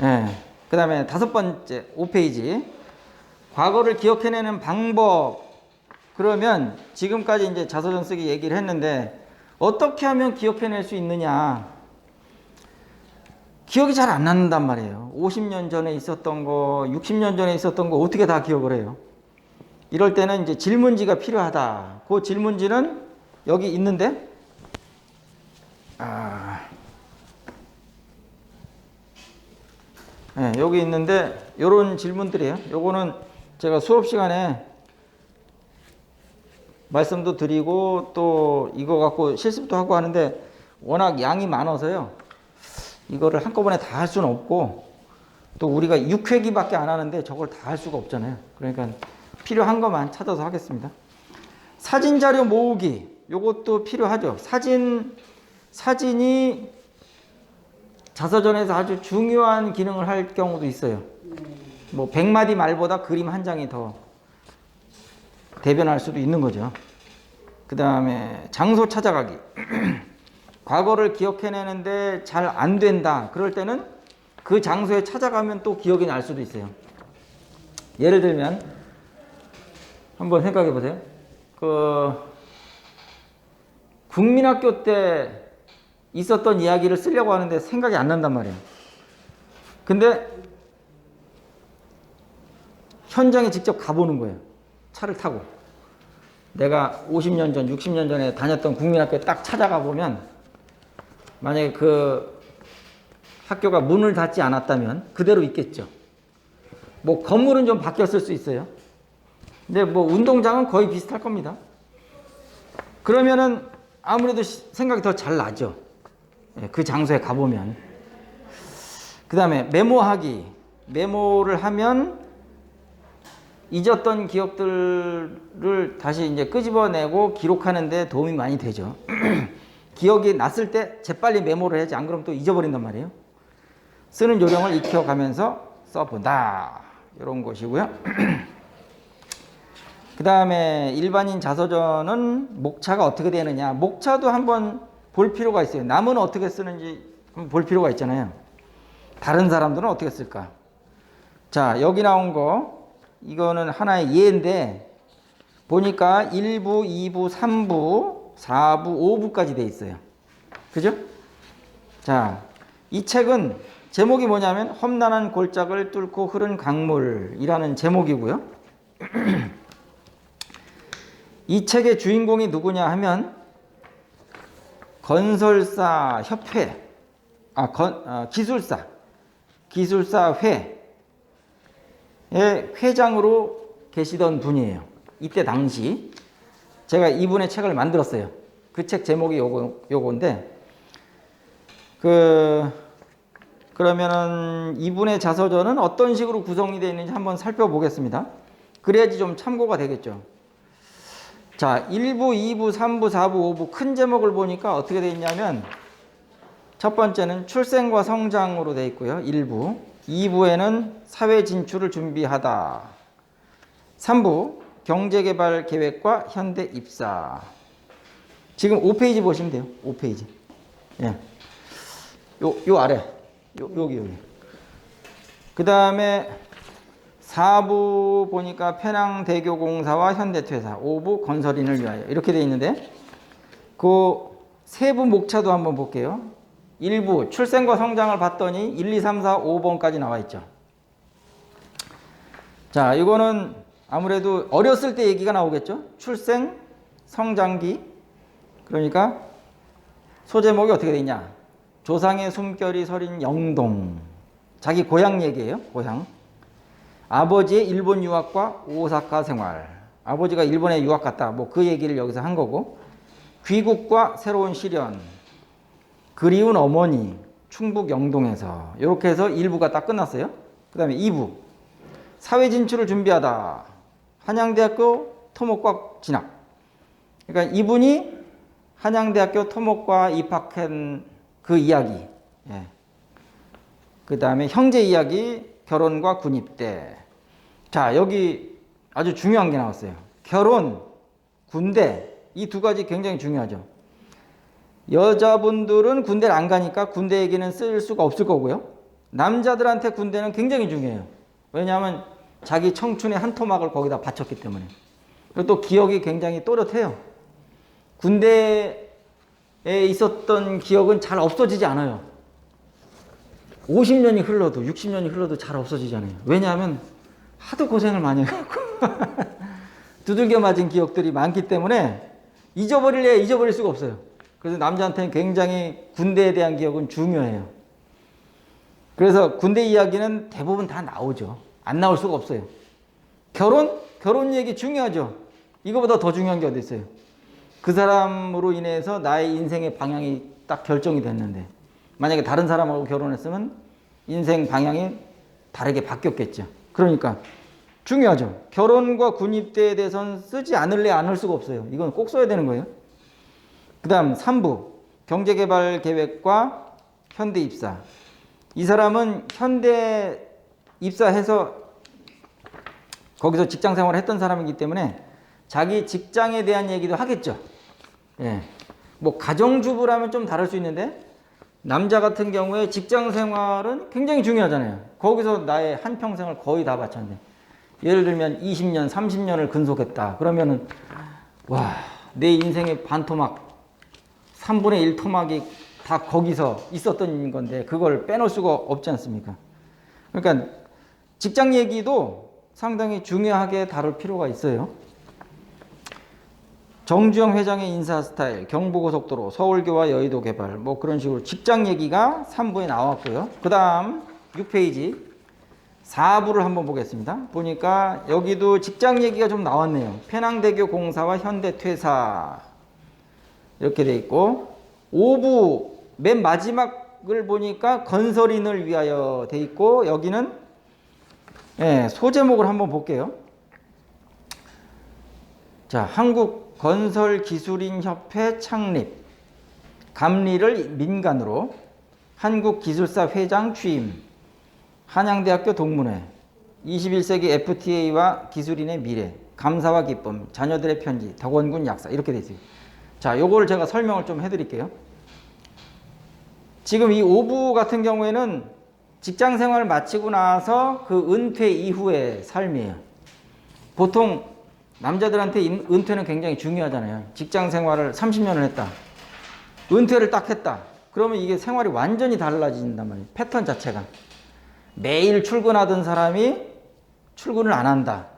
예. 그 다음에 5번째 5페이지. 과거를 기억해내는 방법. 그러면 지금까지 이제 자서전 쓰기 얘기를 했는데 어떻게 하면 기억해낼 수 있느냐. 기억이 잘 안 난단 말이에요. 50년 전에 있었던 거, 60년 전에 있었던 거 어떻게 다 기억을 해요. 이럴 때는 이제 질문지가 필요하다. 그 질문지는 여기 있는데, 네, 여기 있는데, 요런 질문들이에요. 요거는 제가 수업 시간에 말씀도 드리고, 또 이거 갖고 실습도 하고 하는데, 워낙 양이 많아서요. 이거를 한꺼번에 다 할 수는 없고, 또 우리가 6회기밖에 안 하는데 저걸 다 할 수가 없잖아요. 그러니까 필요한 것만 찾아서 하겠습니다. 사진 자료 모으기. 요것도 필요하죠. 사진이 자서전에서 아주 중요한 기능을 할 경우도 있어요. 뭐 100마디 말보다 그림 한 장이 더 대변할 수도 있는 거죠. 그 다음에 장소 찾아가기. 과거를 기억해내는데 잘 안 된다. 그럴 때는 그 장소에 찾아가면 또 기억이 날 수도 있어요. 예를 들면 한번 생각해 보세요. 국민학교 때 있었던 이야기를 쓰려고 하는데 생각이 안 난단 말이에요. 근데 현장에 직접 가보는 거예요. 차를 타고. 내가 50년 전, 60년 전에 다녔던 국민학교에 딱 찾아가 보면 만약에 그 학교가 문을 닫지 않았다면 그대로 있겠죠. 뭐 건물은 좀 바뀌었을 수 있어요. 근데 뭐 운동장은 거의 비슷할 겁니다. 그러면은 아무래도 생각이 더 잘 나죠. 그 장소에 가보면. 그 다음에 메모하기. 메모를 하면 잊었던 기억들을 다시 이제 끄집어내고 기록하는 데 도움이 많이 되죠. 기억이 났을 때 재빨리 메모를 해야지. 안 그러면 또 잊어버린단 말이에요. 쓰는 요령을 익혀가면서 써본다. 이런 것이고요. 그 다음에 일반인 자서전은 목차가 어떻게 되느냐. 목차도 한번 볼 필요가 있어요. 남은 어떻게 쓰는지 한번 볼 필요가 있잖아요. 다른 사람들은 어떻게 쓸까. 자, 여기 나온 거 이거는 하나의 예인데 보니까 1부, 2부, 3부, 4부, 5부까지 돼 있어요. 그죠? 자, 이 책은 제목이 뭐냐면 험난한 골짜기를 뚫고 흐른 강물이라는 제목이고요. 이 책의 주인공이 누구냐 하면 건설사 협회, 기술사회의 회장으로 계시던 분이에요. 이때 당시 제가 이분의 책을 만들었어요. 그 책 제목이 요건데 그러면은 이분의 자서전은 어떤 식으로 구성이 되어 있는지 한번 살펴보겠습니다. 그래야지 좀 참고가 되겠죠. 자, 1부, 2부, 3부, 4부, 5부 큰 제목을 보니까 어떻게 되어 있냐면 첫 번째는 출생과 성장으로 되어 있고요. 1부. 2부에는 사회 진출을 준비하다. 3부 경제개발 계획과 현대 입사. 지금 5페이지 보시면 돼요. 5페이지. 예. 요 아래. 여기. 그 다음에 4부 보니까 penang대교공사와 현대퇴사, 5부 건설인을 위하여 이렇게 되어 있는데 그 세부 목차도 한번 볼게요. 1부 출생과 성장을 봤더니 1, 2, 3, 4, 5번까지 나와 있죠. 자, 이거는 아무래도 어렸을 때 얘기가 나오겠죠. 출생, 성장기. 그러니까 소제목이 어떻게 되어 있냐. 조상의 숨결이 서린 영동. 자기 고향 얘기예요. 고향. 아버지의 일본 유학과 오사카 생활. 아버지가 일본에 유학 갔다. 뭐 그 얘기를 여기서 한 거고. 귀국과 새로운 시련. 그리운 어머니. 충북 영동에서. 이렇게 해서 1부가 딱 끝났어요. 그 다음에 2부. 사회 진출을 준비하다. 한양대학교 토목과학 진학. 그러니까 이분이 한양대학교 토목과 입학한 그 이야기. 예. 그 다음에 형제 이야기. 결혼과 군입대. 자, 여기 아주 중요한 게 나왔어요. 결혼, 군대. 이 두 가지 굉장히 중요하죠. 여자분들은 군대를 안 가니까 군대 얘기는 쓸 수가 없을 거고요. 남자들한테 군대는 굉장히 중요해요. 왜냐하면 자기 청춘의 한 토막을 거기다 바쳤기 때문에. 그리고 또 기억이 굉장히 또렷해요. 군대에 있었던 기억은 잘 없어지지 않아요. 50년이 흘러도 60년이 흘러도 잘 없어지지 않아요. 왜냐하면 하도 고생을 많이 해갖고 두들겨 맞은 기억들이 많기 때문에 잊어버릴 수가 없어요. 그래서 남자한테는 굉장히 군대에 대한 기억은 중요해요. 그래서 군대 이야기는 대부분 다 나오죠. 안 나올 수가 없어요. 결혼 얘기 중요하죠. 이거보다 더 중요한 게 어디 있어요. 그 사람으로 인해서 나의 인생의 방향이 딱 결정이 됐는데 만약에 다른 사람하고 결혼했으면 인생 방향이 다르게 바뀌었겠죠. 그러니까 중요하죠. 결혼과 군입대에 대해서는 쓰지 않을래 안 할 수가 없어요. 이건 꼭 써야 되는 거예요. 그 다음 3부 경제개발 계획과 현대 입사. 이 사람은 현대 입사해서 거기서 직장 생활을 했던 사람이기 때문에 자기 직장에 대한 얘기도 하겠죠. 예. 뭐 가정주부라면 좀 다를 수 있는데 남자 같은 경우에 직장 생활은 굉장히 중요하잖아요. 거기서 나의 한평생을 거의 다 바쳤는데 예를 들면 20년, 30년을 근속했다. 그러면은 와, 내 인생의 반토막 3분의 1 토막이 다 거기서 있었던 건데 그걸 빼놓을 수가 없지 않습니까? 그러니까 직장 얘기도 상당히 중요하게 다룰 필요가 있어요. 정주영 회장의 인사 스타일, 경부고속도로, 서울교와 여의도 개발 뭐 그런 식으로 직장 얘기가 3부에 나왔고요. 그 다음 6페이지 4부를 한번 보겠습니다. 보니까 여기도 직장 얘기가 좀 나왔네요. 페낭대교 공사와 현대 퇴사 이렇게 돼 있고 5부 맨 마지막을 보니까 건설인을 위하여 돼 있고 여기는 소제목을 한번 볼게요. 자, 한국건설기술인협회 창립, 감리를 민간으로, 한국기술사 회장 취임, 한양대학교 동문회, 21세기 FTA와 기술인의 미래, 감사와 기쁨, 자녀들의 편지, 덕원군 약사 이렇게 되어 있어요. 자, 요거를 제가 설명을 좀 해드릴게요. 지금 이 5부 같은 경우에는 직장 생활을 마치고 나서 그 은퇴 이후의 삶이에요. 보통 남자들한테 은퇴는 굉장히 중요하잖아요. 직장 생활을 30년을 했다. 은퇴를 딱 했다. 그러면 이게 생활이 완전히 달라진단 말이에요. 패턴 자체가. 매일 출근하던 사람이 출근을 안 한다.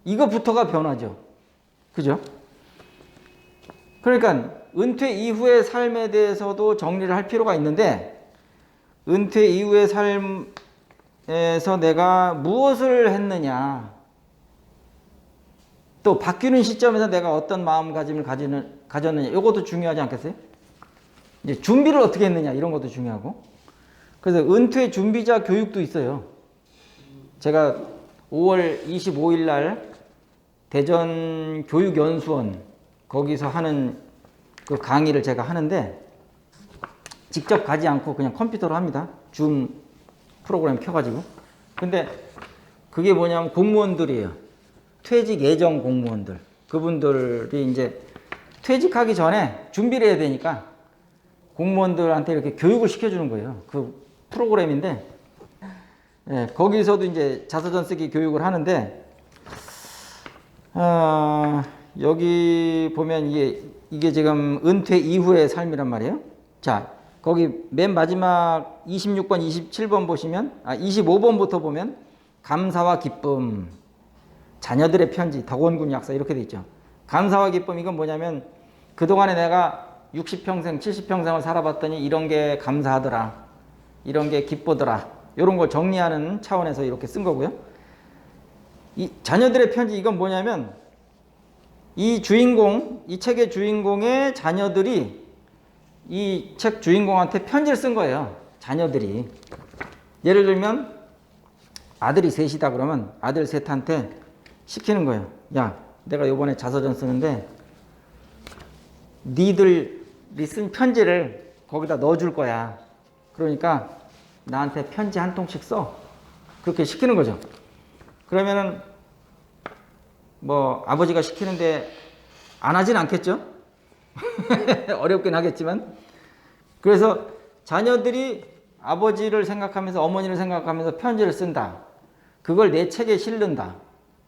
이거부터가 변화죠. 그죠? 그러니까 은퇴 이후의 삶에 대해서도 정리를 할 필요가 있는데 은퇴 이후의 삶에서 내가 무엇을 했느냐 또 바뀌는 시점에서 내가 어떤 마음가짐을 가졌느냐 이것도 중요하지 않겠어요? 이제 준비를 어떻게 했느냐 이런 것도 중요하고 그래서 은퇴 준비자 교육도 있어요. 제가 5월 25일 날 대전 교육연수원 거기서 하는 그 강의를 제가 하는데 직접 가지 않고 그냥 컴퓨터로 합니다. 줌 프로그램 켜가지고. 근데 그게 뭐냐면 공무원들이에요. 퇴직 예정 공무원들. 그분들이 이제 퇴직하기 전에 준비를 해야 되니까 공무원들한테 이렇게 교육을 시켜주는 거예요. 그 프로그램인데, 거기서도 이제 자서전 쓰기 교육을 하는데, 여기 보면 이게 지금 은퇴 이후의 삶이란 말이에요. 자, 거기 맨 마지막 26번, 27번 보시면, 25번부터 보면, 감사와 기쁨, 자녀들의 편지, 덕원군 약사 이렇게 돼 있죠. 감사와 기쁨 이건 뭐냐면 그동안에 내가 60평생, 70평생을 살아봤더니 이런 게 감사하더라. 이런 게 기쁘더라. 이런 걸 정리하는 차원에서 이렇게 쓴 거고요. 이 자녀들의 편지 이건 뭐냐면 이 책의 주인공의 자녀들이 이 책 주인공한테 편지를 쓴 거예요. 자녀들이. 예를 들면 아들이 셋이다 그러면 아들 셋한테 시키는 거예요. 야, 내가 요번에 자서전 쓰는데 니들이 쓴 편지를 거기다 넣어줄 거야. 그러니까 나한테 편지 한 통씩 써. 그렇게 시키는 거죠. 그러면은 뭐 아버지가 시키는데 안 하진 않겠죠? 어렵긴 하겠지만 그래서 자녀들이 아버지를 생각하면서 어머니를 생각하면서 편지를 쓴다. 그걸 내 책에 실른다.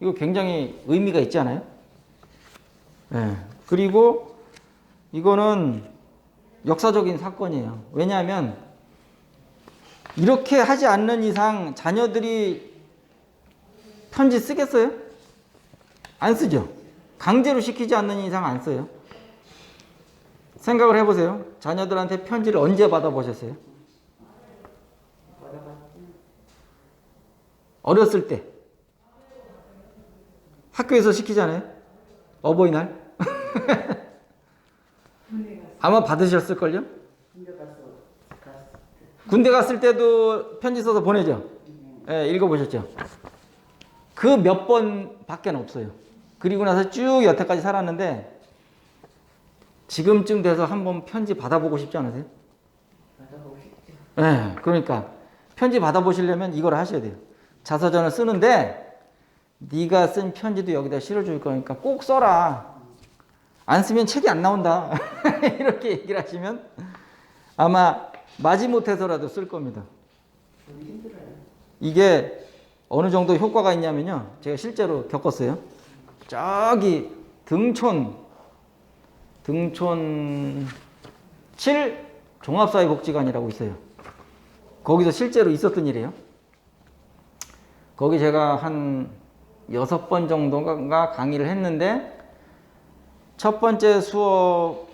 이거 굉장히 의미가 있지 않아요? 네. 그리고 이거는 역사적인 사건이에요. 왜냐하면 이렇게 하지 않는 이상 자녀들이 편지 쓰겠어요? 안 쓰죠. 강제로 시키지 않는 이상 안 써요. 생각을 해보세요. 자녀들한테 편지를 언제 받아보셨어요? 어렸을 때. 학교에서 시키잖아요. 어버이날. 아마 받으셨을걸요? 군대 갔을 때도 편지 써서 보내죠. 예, 읽어보셨죠? 그 몇 번 밖에 없어요. 그리고 나서 쭉 여태까지 살았는데 지금쯤 돼서 한번 편지 받아보고 싶지 않으세요? 받아보고 싶죠. 예, 그러니까 편지 받아보시려면 이걸 하셔야 돼요. 자서전을 쓰는데 네가 쓴 편지도 여기다 실어줄 거니까 꼭 써라. 안 쓰면 책이 안 나온다. 이렇게 얘기를 하시면 아마 마지못해서라도 쓸 겁니다. 너무 힘들어요. 이게 어느 정도 효과가 있냐면요. 제가 실제로 겪었어요. 저기 등촌 7 종합사회복지관이라고 있어요. 거기서 실제로 있었던 일이에요. 거기 제가 한 6번 정도가 강의를 했는데 첫 번째 수업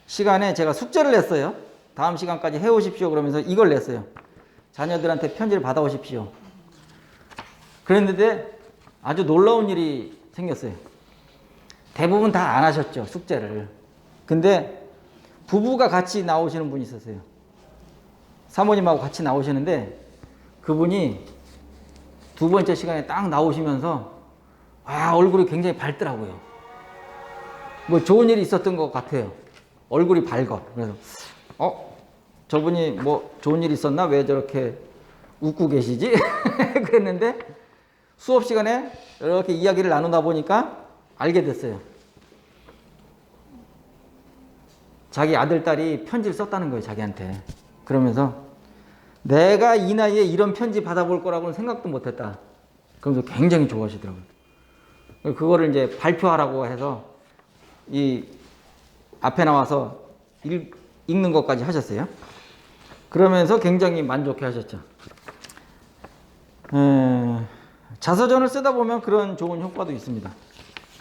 시간에 제가 숙제를 냈어요. 다음 시간까지 해오십시오. 그러면서 이걸 냈어요. 자녀들한테 편지를 받아오십시오. 그랬는데 아주 놀라운 일이 생겼어요. 대부분 다 안 하셨죠. 숙제를. 근데 부부가 같이 나오시는 분이 있었어요. 사모님하고 같이 나오시는데 그분이 두 번째 시간에 딱 나오시면서 얼굴이 굉장히 밝더라고요. 뭐 좋은 일이 있었던 것 같아요. 얼굴이 밝아. 그래서 저분이 뭐 좋은 일이 있었나? 왜 저렇게 웃고 계시지? 그랬는데 수업 시간에 이렇게 이야기를 나누다 보니까 알게 됐어요. 자기 아들, 딸이 편지를 썼다는 거예요. 자기한테. 그러면서 내가 이 나이에 이런 편지 받아볼 거라고는 생각도 못했다. 그러면서 굉장히 좋아하시더라고요. 그거를 이제 발표하라고 해서 이 앞에 나와서 읽는 것까지 하셨어요. 그러면서 굉장히 만족해 하셨죠. 자서전을 쓰다 보면 그런 좋은 효과도 있습니다.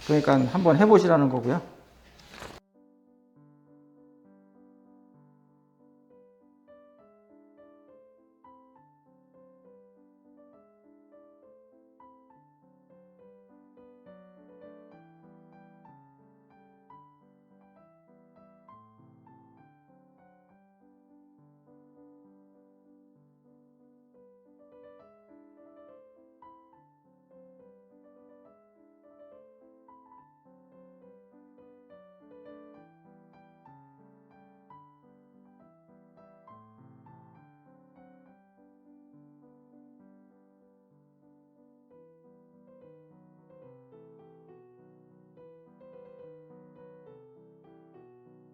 그러니까 한번 해보시라는 거고요.